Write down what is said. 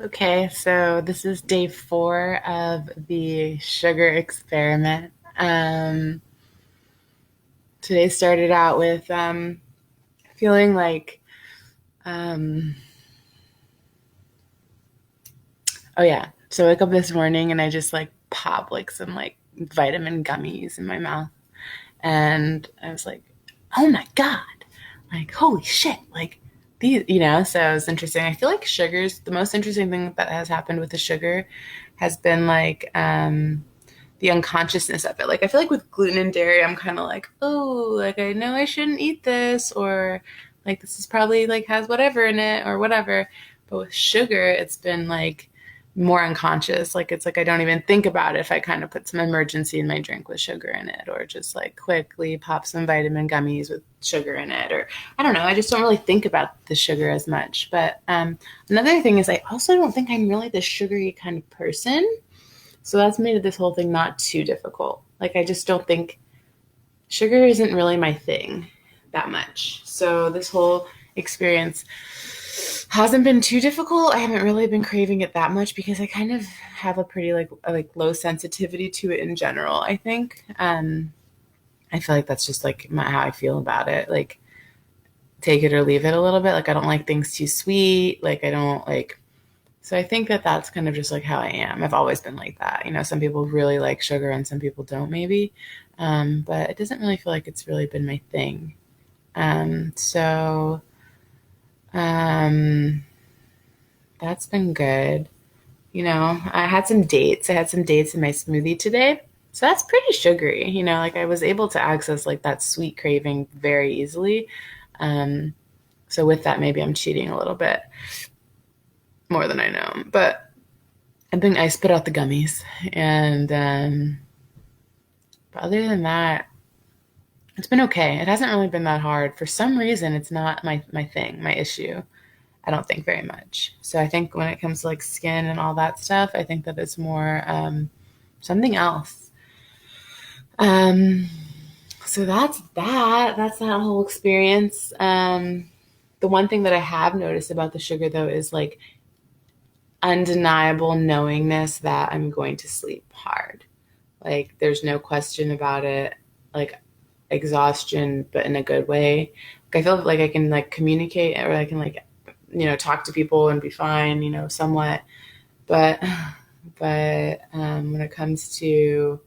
Okay, so this is day 4 of the sugar experiment. Today started out with feeling like, um, oh yeah. So I woke up this morning and I just like pop like some like vitamin gummies in my mouth. And I was like, oh my God, like, holy shit, like these. So it was interesting. I feel like sugars, the most interesting thing that has happened with the sugar has been like, the unconsciousness of it. Like I feel like with gluten and dairy, I'm kind of like, oh, like I know I shouldn't eat this, or like this is probably like has whatever in it or whatever. But with sugar, it's been like more unconscious. Like it's like I don't even think about it if I kind of put some emergency in my drink with sugar in it, or just like quickly pop some vitamin gummies with sugar in it, or I don't know. I just don't really think about the sugar as much. But another thing is, I also don't think I'm really the sugary kind of person. So that's made this whole thing not too difficult. Like, I just don't think sugar isn't really my thing that much. So this whole experience hasn't been too difficult. I haven't really been craving it that much because I kind of have a pretty like low sensitivity to it in general. I think I feel like that's just like how I feel about it. Like take it or leave it a little bit. Like I don't like things too sweet. Like I don't like so I think that that's kind of just like how I am. I've always been like that. Some people really like sugar and some people don't, maybe. But it doesn't really feel like it's really been my thing. So um, that's been good. I had some dates. I had some dates in my smoothie today. So that's pretty sugary. Like I was able to access like that sweet craving very easily. Um, so with that, maybe I'm cheating a little bit more than I know. I spit out the gummies, and but other than that, it's been okay. It hasn't really been that hard. For some reason, it's not my thing, my issue. I don't think very much. So I think when it comes to like skin and all that stuff, I think that it's more something else. Um, so that's that. That's that whole experience. The one thing that I have noticed about the sugar though is like undeniable knowingness that I'm going to sleep hard. Like there's no question about it. Like exhaustion, but in a good way. Like I feel like I can like communicate or I can like talk to people and be fine, somewhat. But when it comes to